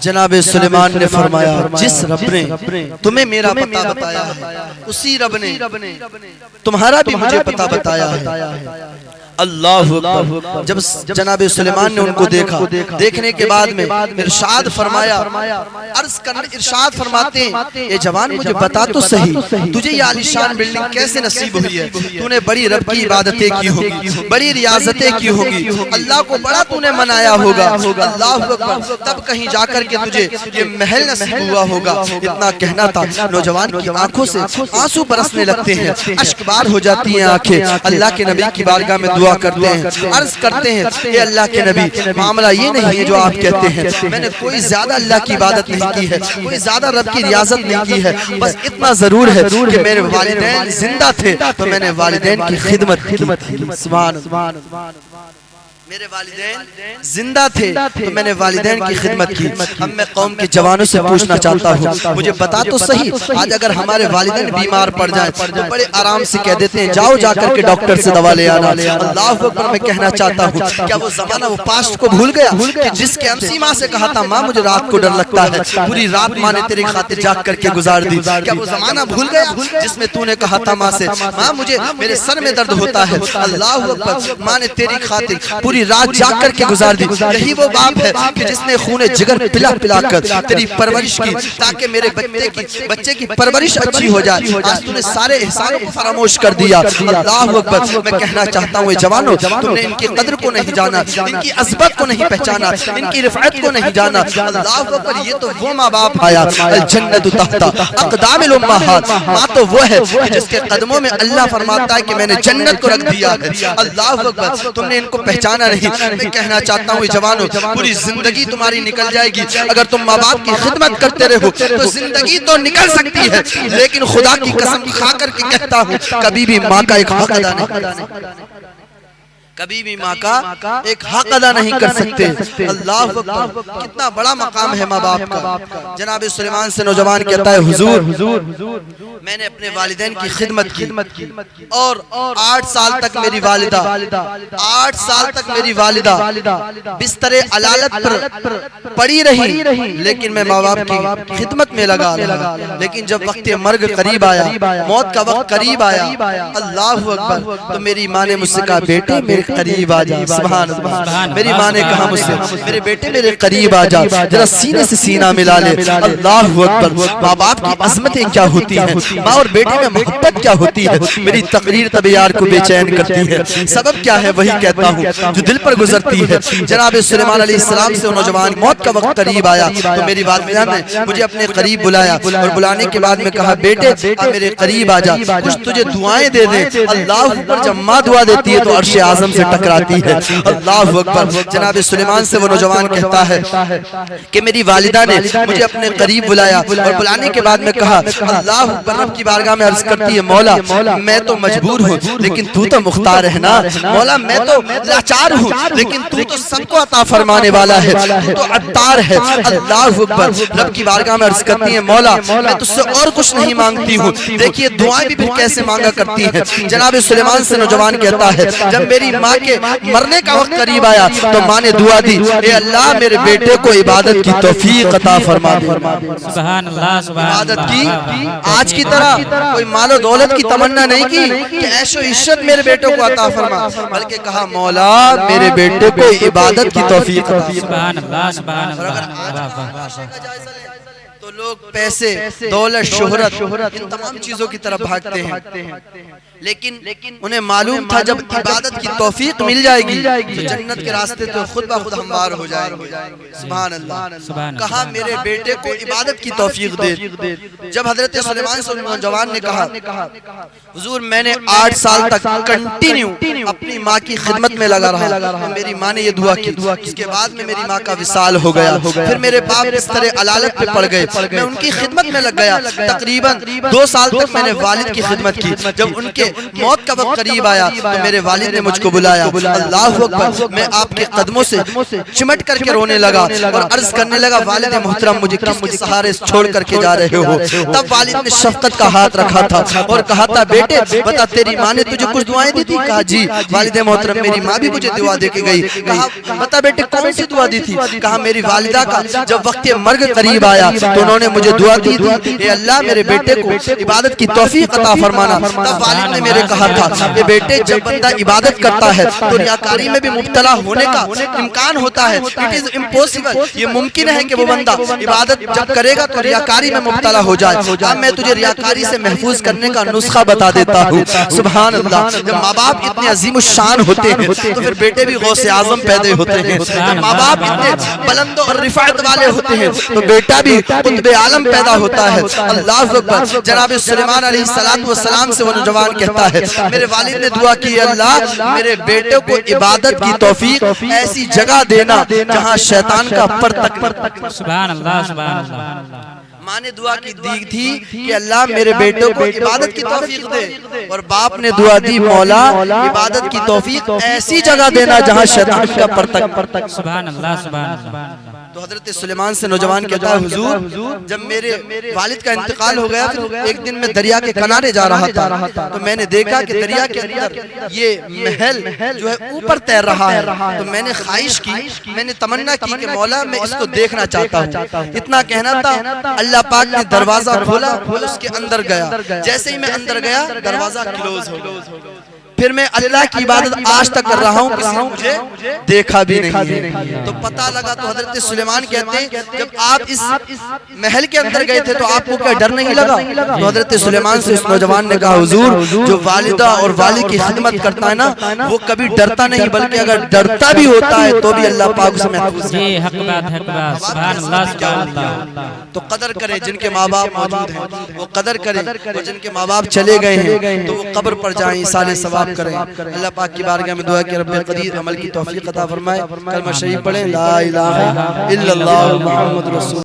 جناب سلیمان نے فرمایا جس رب نے تمہیں میرا پتہ بتایا ہے اسی رب نے تمہارا بھی مجھے پتہ بتایا ہے۔ اللہ اکبر۔ جب جناب سلیمان نے ان کو دیکھا، دیکھنے کے بعد میں ارشاد فرمایا، ارشاد فرماتے ہیں اے جوان مجھے بتا تو صحیح تجھے یہ عالیشان بلڈنگ کیسے نصیب ہوئی ہے؟ تو نے بڑی رب کی عبادتیں کی ہوگی، بڑی ریاضتیں کی ہوگی، اللہ کو بڑا تو نے منایا ہوگا، اللہ اکبر، تب کہیں جا کر کے تجھے یہ محل نصیب ہوا ہوگا۔ اتنا کہنا تھا، نوجوان کی آنکھوں سے آنسو برسنے لگتے ہیں، اشک بار ہو جاتی ہیں آنکھیں۔ اللہ کے نبی کی بارگاہ میں دعا کرتے ہیں، عرض کرتے ہیں اے اللہ کے نبی معاملہ یہ نہیں ہے جو آپ کہتے ہیں، میں نے کوئی زیادہ اللہ کی عبادت نہیں کی ہے، کوئی زیادہ رب کی ریاضت نہیں کی ہے، بس اتنا ضرور ہے کہ میرے والدین زندہ تھے تو میں نے والدین کی خدمت کی۔ سبحان اللہ، میرے والدین زندہ تھے تو میں نے والدین کی خدمت کی۔ اب میں قوم کے جوانوں سے پوچھنا چاہتا ہوں، مجھے بتا تو صحیح، آج اگر ہمارے والدین بیمار پڑ جائیں تو بڑے آرام سے کہہ دیتے ہیں جاؤ جا کر کے ڈاکٹر سے دوا لے آنا۔ اللہ اکبر، میں کہنا چاہتا ہوں کیا وہ زمانہ وہ پاسٹ کو بھول گیا کہ جس کے امسی ماں سے کہا تھا ماں مجھے رات کو ڈر لگتا ہے، پوری رات ماں نے تیری خاطر جاگ کر کے گزار دی؟ کیا وہ زمانہ بھول گیا جس میں تو نے کہا تھا ماں سے ماں مجھے میرے سر میں درد ہوتا ہے؟ اللہ اکبر، ماں نے تیری خاطر پوری رات جاگ کر کے گزار دی۔ یہی وہ باپ ہے کہ جس نے خون جگر پلا پلا کر تیری پرورش کی تاکہ میرے بچے کی پرورش اچھی ہو جائے۔ آج تو نے سارے احسانوں کو فراموش کر دیا۔ اللہ اکبر، میں کہنا چاہتا ہوں اے جوانوں، تم نے ان کی قدر کو نہیں جانا، ان کی عظمت کو نہیں پہچانا، ان کی رفعت کو نہیں جانا۔ اللہ اکبر، یہ تو وہ ماں باپ آیا الجنت تحت اقدام الامہات، ماں تو وہ ہے جس کے قدموں میں اللہ فرماتا ہے کہ میں نے جنت کو رکھ دیا ہے۔ اللہ اکبر، تم نے ان کو پہچانا نہیں۔ میں کہنا چاہتا ہوں جوانوں، پوری زندگی تمہاری نکل جائے گی اگر تم ماں باپ کی خدمت کرتے رہو تو زندگی تو نکل سکتی ہے، لیکن خدا کی قسم کھا کر کے کہتا ہوں کبھی بھی ماں کا ایک حق ادا نہیں، کبھی بھی ماں کا ایک حق ادا نہیں کر سکتے۔ اللہ اکبر، کتنا بڑا مقام ہے ماں باپ کا۔ جناب سلیمان سے نوجوان کہتا ہے حضور میں نے اپنے والدین کی خدمت کی اور 8 سال تک میری والدہ 8 سال تک میری والدہ بستر علالت پر پڑی رہی، لیکن میں ماں باپ کی خدمت میں لگا رہا۔ لیکن جب وقت مرگ قریب آیا، موت کا وقت قریب آیا، اللہ اکبر، تو میری ماں نے مجھ سے کہا بیٹے میرے قریب آ جا۔ سبحان اللہ، میری ماں نے کہا مجھ سے میرے بیٹے میرے قریب آ جا، ذرا سینے سے سینہ ملا لے۔ اللہ اکبر، ماں باپ کی عظمتیں کیا ہوتی ہیں، ماں اور بیٹے میں محبت کیا ہوتی ہے۔ میری تقریر طب یار کو بے چین کرتی ہے، سبب کیا ہے وہی کہتا ہوں جو دل پر گزرتی ہے۔ جناب سلیمان علیہ السلام سے نوجوان موت کا وقت قریب آیا تو میری والدہ نے مجھے اپنے قریب بلایا اور بلانے کے بعد میں کہا بیٹے میرے قریب آ جا، کچھ تجھے دعائیں دے دیں۔ اللہ اکبر، جب ماں دعا دیتی ہے تو عرش اعظم سے ٹکراتی ہے۔ اللہ اکبر، جناب سلیمان سے وہ نوجوان کہتا ہے کہ میری والدہ نے مجھے اپنے قریب بلایا اور بلانے کے بعد میں کہا اللہ اکبر، رب کی بارگاہ میں عرض کرتی ہے مولا میں تو مجبور ہوں لیکن تو تو مختار ہے نا، مولا میں تو لاچار ہوں لیکن تو تو سب کو عطا فرمانے والا ہے، تو تو عطار ہے۔ اللہ اکبر، رب کی بارگاہ میں عرض کرتی ہے مولا میں تجھ سے اور کچھ نہیں مانگتی ہوں۔ دیکھیے دعائیں بھی پھر کیسے مانگا کرتی ہیں۔ جناب سلیمان سے نوجوان کہتا ہے جب میری ماں کے مرنے کا وقت قریب آیا تو ماں نے دعا دی اے اللہ میرے بیٹے کو عبادت کی توفیق عطا فرما دے۔ سبحان اللہ، سبحان عبادت کی آج کی طرح کوئی مال و دولت کی تمنا نہیں کی کہ عیش و عشرت میرے بیٹوں کو عطا فرما، بلکہ کہا مولا میرے بیٹے کو عبادت کی توفیق عطا فرما۔ سبحان اللہ، سبحان اور اگر اللہ، معاشرے کا جائزہ لیں تو لوگ پیسے، دولت، شہرت ان تمام چیزوں کی طرف بھاگتے ہیں، لیکن انہیں معلوم تھا جب عبادت کی توفیق مل جائے گی تو جنت کے راستے تو خود بخود ہموار ہو جائیں گے۔ سبحان اللہ، کہا میرے بیٹے کو عبادت کی توفیق دے۔ جب حضرت سلیمان سے نوجوان نے کہا حضور میں نے 8 سال تک کنٹینیو اپنی ماں کی خدمت میں لگا رہا، میری ماں نے یہ دعا کی، اس کے بعد میں میری ماں کا وصال ہو گیا، پھر میرے باپ بستر علالت پہ پڑ گئے، میں ان کی خدمت میں لگ گیا. تقریباً 2 سال تک میں نے والد کی خدمت کی. جب ان کے موت کا وقت قریب آیا تو میرے والد نے مجھ کو بلایا. اللہ اکبر, میں آپ کے قدموں سے چمٹ کر کے رونے لگا اور عرض کرنے لگا, والد محترم مجھے کس کے سہارے چھوڑ کر کے جا رہے ہو؟ تب والد نے شفقت کا ہاتھ رکھا تھا اور کہا تھا, بیٹے بتا تیری ماں نے تجھے کچھ دعائیں دی تھی؟ کہا جی والد محترم میری ماں بھی مجھے دعا دے کے گئی. کہا بتا بیٹے کون سی دعا دی تھی؟ کہا میری والدہ کا جب وقت مرگ قریب آیا تو انہوں نے مجھے دعا دی تھی, اے اللہ میرے بیٹے کو عبادت کی توفیق عطا فرمانا. تب والد نے میرے کہا تھا کہ بیٹے جب بندہ عبادت کرتا ہے تو ریاکاری میں بھی مبتلا ہونے کا امکان ہوتا ہے. اٹ از امپوسیبل, یہ ممکن ہے کہ وہ بندہ عبادت جب کرے گا تو ریاکاری میں مبتلا ہو جائے. اب میں تجھے ریاکاری سے محفوظ کرنے کا نسخہ بتا دیتا ہوں. سبحان اللہ, جب ماں باپ اتنے عظیم الشان ہوتے ہیں تو پھر بیٹے بھی غوث اعظم پیدا ہوتے ہیں. جب ماں باپ اتنے بلند اور رفعت والے ہوتے ہیں تو بیٹا بھی قطب عالم پیدا ہوتا ہے. اللہ اکبر. جناب سلیمان علیہ السلام سے وہ نوجوان کہتا ہے, میرے والد نے دعا کی, اللہ میرے بیٹے کو عبادت کی توفیق ایسی جگہ دینا جہاں شیطان کا پر تک. سبحان اللہ سبحان اللہ. ماں نے دعا کی دی تھی کہ اللہ میرے بیٹوں کو عبادت کی توفیق دے, اور باپ نے دعا دی, مولا عبادت کی توفیق ایسی جگہ دینا جہاں شیطان کا پر تک. سبحان اللہ سبحان اللہ. تو حضرت سلیمان سے نوجوان کہتا ہے, حضور جب میرے والد کا انتقال ہو گیا پھر ایک دن میں دریا کے کنارے جا رہا تھا تو میں نے دیکھا کہ دریا کے اندر یہ محل جو ہے اوپر تیر رہا ہے. تو میں نے خواہش کی, میں نے تمنا کی کہ مولا میں اس کو دیکھنا چاہتا ہوں. اتنا کہنا تھا, اللہ پاک نے دروازہ کھولا, میں اس کے اندر گیا. جیسے ہی میں اندر گیا دروازہ کلوز ہو گیا. پھر میں اللہ کی عبادت آج تک کر رہا ہوں, کسی نے مجھے دیکھا بھی نہیں ہے. تو پتہ لگا, تو حضرت سلیمان کہتے ہیں جب آپ اس محل کے اندر گئے تھے تو آپ کو کیا ڈر نہیں لگا؟ تو حضرت سلیمان سے اس نوجوان نے کہا, حضور جو والدہ اور والد کی خدمت کرتا ہے نا وہ کبھی ڈرتا نہیں, بلکہ اگر ڈرتا بھی ہوتا ہے تو بھی اللہ پاک اسے محفوظ جی حق بات ہے, سبحان اللہ سبحان اللہ. تو قدر کرے جن کے ماں باپ موجود ہیں, وہ قدر کریں, اور جن کے ماں باپ چلے گئے ہیں تو وہ قبر پر جائیں, ایصال ثواب کریں. اللہ پاک کی بارگاہ میں دعا کہ رب قدیر عمل کی توفیق عطا فرمائے. کلمہ شریف پڑھیں, لا الہ الا اللہ محمد رسول